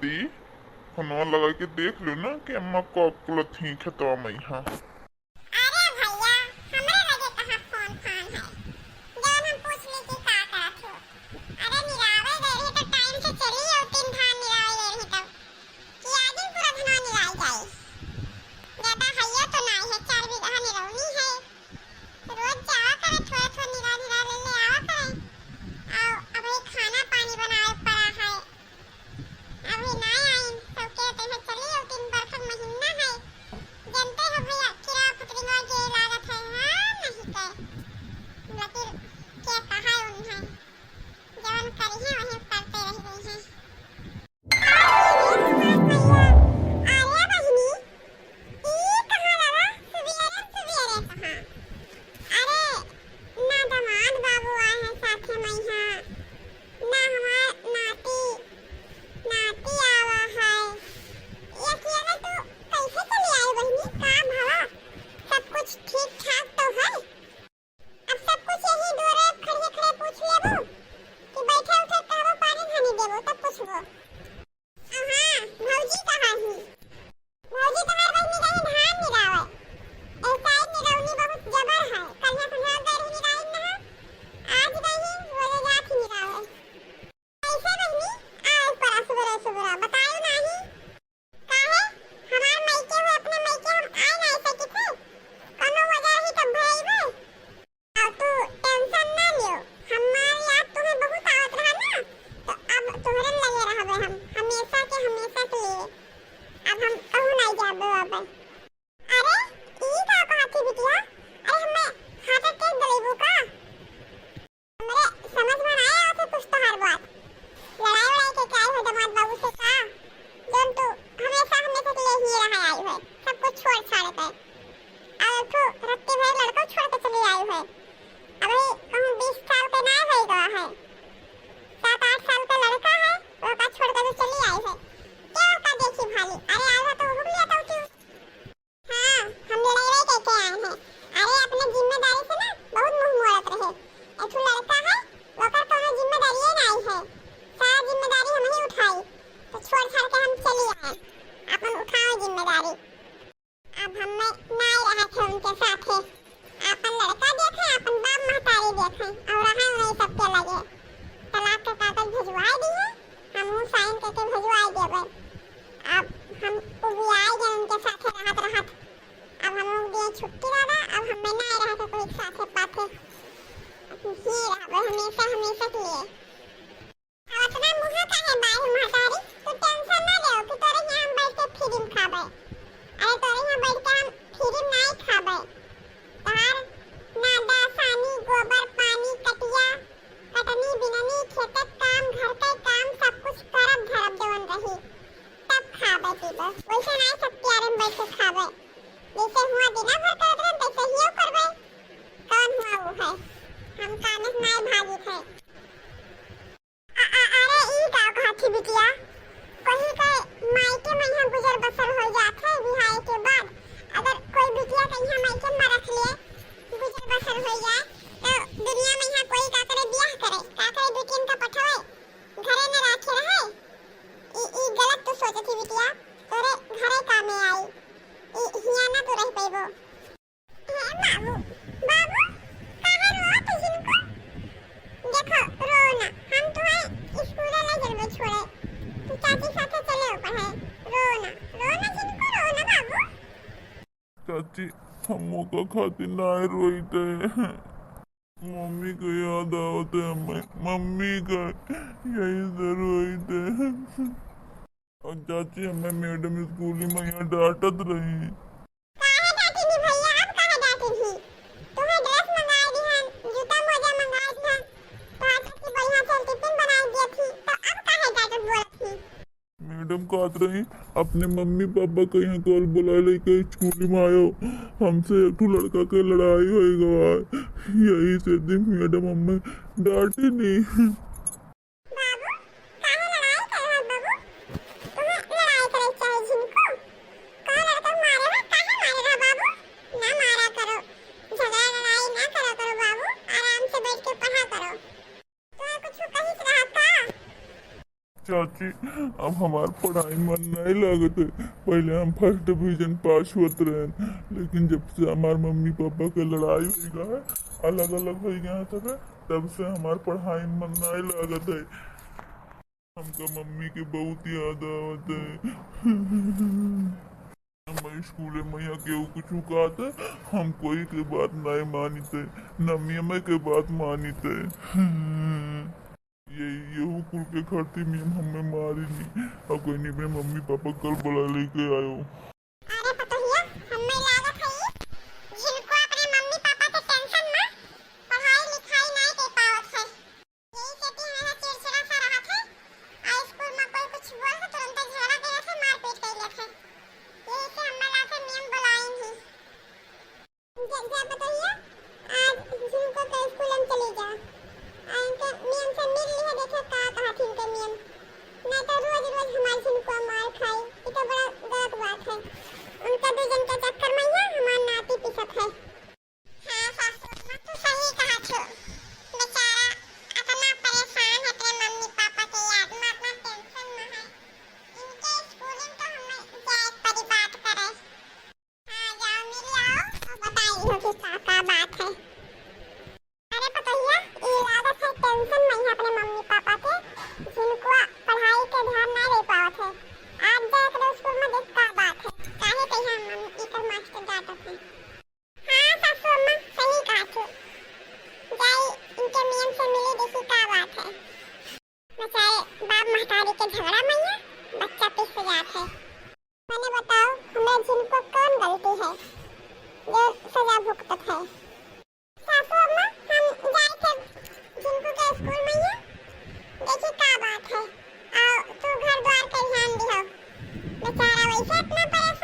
दी फोनवा लगा के देख लो ना कि अम्मा को अकुल थी खेतवा में। हाँ अरे भैया हमरे लगे कहां फोन फान है जब हम पूछ ली कि का करत हो। अरे निरावे दे रही तो टाइम से चली हो 3 धान निरावे दे रही तब कि आज ही पूरा धना निराई जाए। ज्यादा हैया तो नहीं है 4 बीघा निरौनी है। रोज जावा करे थोड़ा थोड़ा निरा निरा ले आवा करे। आओ अबे खाना पानी बनाए पड़ा है अभी नहीं आई सब कहते हैं चली हो 3 बरखन महीना है। जानते हो भैया किरा पुत्रियों के लागत है। हाँ नहीं कह लेकिन क्या कहा उन्हें जवन करी है वही करते रह गई हैं। आर्या बहिनी ई कहाँ लगा सुबेरे सुबेरे कहाँ। अरे ना दामाद बाबू आए हैं साथे में यहाँ ना हमार नाती आवा है। ये अकेले तो कैसे चली आई बहिनी का भला सब कुछ ठीक ठाक तो है। अब सब कुछ यही दोरे खड़े खड़े पूछ लेबो कि बैठे उठे कहबो पानी धानी देबो तब पूछबो। हाँ भौजी कहाँ ही भौजी तुम्हार बहिनी कहीं धान निरावे ऐसा ही निरौनी बहुत जबर है। कल यहाँ तुम्हारा गैर निराई ना आज नहीं बोले जाती निरावे कैसे बहिनी आज परा सुबह सुबह बतायो नहीं काहे हमार मायके हुए अपने मायके हम आए नहीं सके थे कोनो वजह ही तब भइबे। अब तू टेंशन ना लियो हमार याद तुम्हें बहुत आवत रहा ना तो अब तुम्हारे लगे रहबे हम हमेशा के लिए। अब हम कहूं नहीं जाबे अब। अरे ई का कहती बिटिया अरे हमें हाथ अटैक गलेबो का हमरे समझ में नहीं आया थे कुछ तो हर बात लड़ाई वड़ाई के क्या है दामाद बाबू से का जोन तू हमेशा के लिए ही रहा आई है सब कुछ छोड़ छाड़ के अब तो रत्ते भर लड़का छोड़ के चली आई है। अभी कहूं 20 साल का ना हो गया है 7-8 साल का लड़का है वो का छोड़ के तो चली आई है क्या का देखी भाली। अरे आया तो हुक लिया था क्यों। हाँ हम लड़ाई करके आए हैं। अरे अपने जिम्मेदारी से ना बहुत मुंह मोड़त रहे एक लड़का है वो का तो जिम्मेदारी नहीं है सारा जिम्मेदारी हम ही उठाई तो छोड़ छाड़ के हम चली आए अपन उठाओ जिम्मेदारी। अब हम नहीं रहे थे उनके साथ अपन लड़का देखे अपन बाप महतारी देखे और रहा नहीं सबके लगे तलाक के कागज भिजवाई दिए हम साइन करके भिजवाई देबे। अब हम उबियाई गए उनके साथ रहत अब हम लोग दिए छुट्टी दादा अब हमें नहीं रहे थे कोई साथ पाथे ही रहबे हमेशा के लिए। अब इतना मुहा काहे बाई महतारी तू टेंशन ना ले कि तोरे यहाँ हम बैठ के फ्रीम खाबे। अरे तोरे यहाँ बैठ के हम फ्रीम नहीं खाबे तार नादा सानी गोबर पानी कटिया कटनी बिननी खेतक काम घर के काम सब कुछ करब धरब देवन रही तब खाबे पीबे वैसे नहीं सकती यार हम बैठ के खाबे जैसे हुआ दिना भर करत रहे तैसे ही करबे। कौन हुआ वो है हम काम में नहीं भागी थे। अरे ई का कहती बिटिया कहीं के मायके में यहाँ गुजर बसर हो जाते बिहार के बाद अगर कोई बिटिया कहीं मायके में रख लिए गुजर बसर हो जाए तो दुनिया में यहाँ कोई का करे ब्याह करे का करे बेटियन का पठवे घरे में रखे रहे ई गलत तो सोचती बिटिया तोरे घरे काम में आई ई हिया ना तो रह पेबो। हे बाबू बाबू कहां रोत जिनको देखो रोना हम तुम्हें स्कूल ले चलबे छोड़े तू चाची साथे चले ऊपर है रोना रोना जिनको रोना बाबू। चाची हमो का खातिर ना रोई थे मम्मी को याद आवते हमें मम्मी का यही से रोई थे और चाची हमें मैडम स्कूल में यहाँ डांटत रही। काहे डांटी थी भैया अब काहे डांटी थी तुम्हें ड्रेस मंगाई दी है जूता मोजा मंगाई दी है तो आज की बढ़िया से टिफिन बनाई दी थी तो अब काहे डांटत बोलत थी। मैडम कहत रही अपने मम्मी पापा को यहाँ कॉल बुला लेके स्कूल में आयो हमसे एक लड़का के लड़ाई हो गवा यही से दिन मैडम हमें डांटी नहीं। बाबू काहे लड़ाई कर रहा बाबू तुम्हें लड़ाई करे चाहिए जिनको कौन लड़का मारे है काहे मारे रहा बाबू ना मारा करो झगड़ा लड़ाई ना करो बाबू आराम से बैठ के पढ़ा करो। तुम्हें कुछ कहीं से रहा था चाची अब हमार पढ़ाई मन नहीं लागत है। पहले हम फर्स्ट डिवीजन पास होते रहे, लेकिन जब से हमार मम्मी पापा के लड़ाई हो गया है, अलग अलग हो गया है, तब से हमार पढ़ाई मन नहीं लागत है। हमका मम्मी के बहुत याद आवत है। मैं स्कूल में यहाँ केहू कुछ कहते, हम कोई के बात नहीं मानते, न मियम के बात मानते। यही कुल के खड़ती मियम हमें मारी नहीं, और कोई नहीं अपने मम्मी पापा कल बुला लेके आयो। अरे पतोहिया, हमें लागत है जिनको अपने मम्मी पापा के टेंशन में पढ़ाई लिखाई नहीं दे पावत है, यही से भी हमारा चिड़चिड़ा सा रहत है। और स्कूल में कोई कुछ बोल तो तुरंत झगड़ा करे थे, मारपीट कर लेते हैं। यही से हमें लाके नियम बुलाई ही। जैसे पतोहिया, आज जिनको के स्कूल में चली जा, इनके नियम से मिल लिया, देखे का कहा थी इनके नियम, नहीं तो रोज रोज हमारे जिनको मार खाई, ये तो बड़ा गलत बात है। उनका दो जन के चक्कर में यहाँ हमारा नाती पिसत है। हाँ सासू माँ, तू सही कहा छो। बेचारा अपना परेशान है तेरे मम्मी पापा के याद में, अपना टेंशन में है। इनके स्कूल में तो हमें जायज परी बात करे। हाँ जाओ मिल आओ और बताइए हो कि क्या बात है। अरे पतोहिया, ये लागत है टेंशन में है अपने मम्मी पापा के, जिनको पढ़ाई के ध्यान नहीं दे पावत है। आज देख लो स्कूल में देख का बात है, काहे कहिया मम्मी इकर मास्टर डांटत है। हाँ सासू अम्मा, सही कहा छो। जाई इनके नियम से मिले, देखी का बात है। बेचारे बाप महतारी के झगड़ा में ही बच्चा पिस जात है। मैंने बताओ हमें जिनको कौन गलती है जो सजा भुगतत है। सासू अम्मा, हम जाए थे जिनको के स्कूल में ही, देखी का बात है। और तू घर द्वार के ध्यान दिहो, बेचारा वैसे इतना परेशान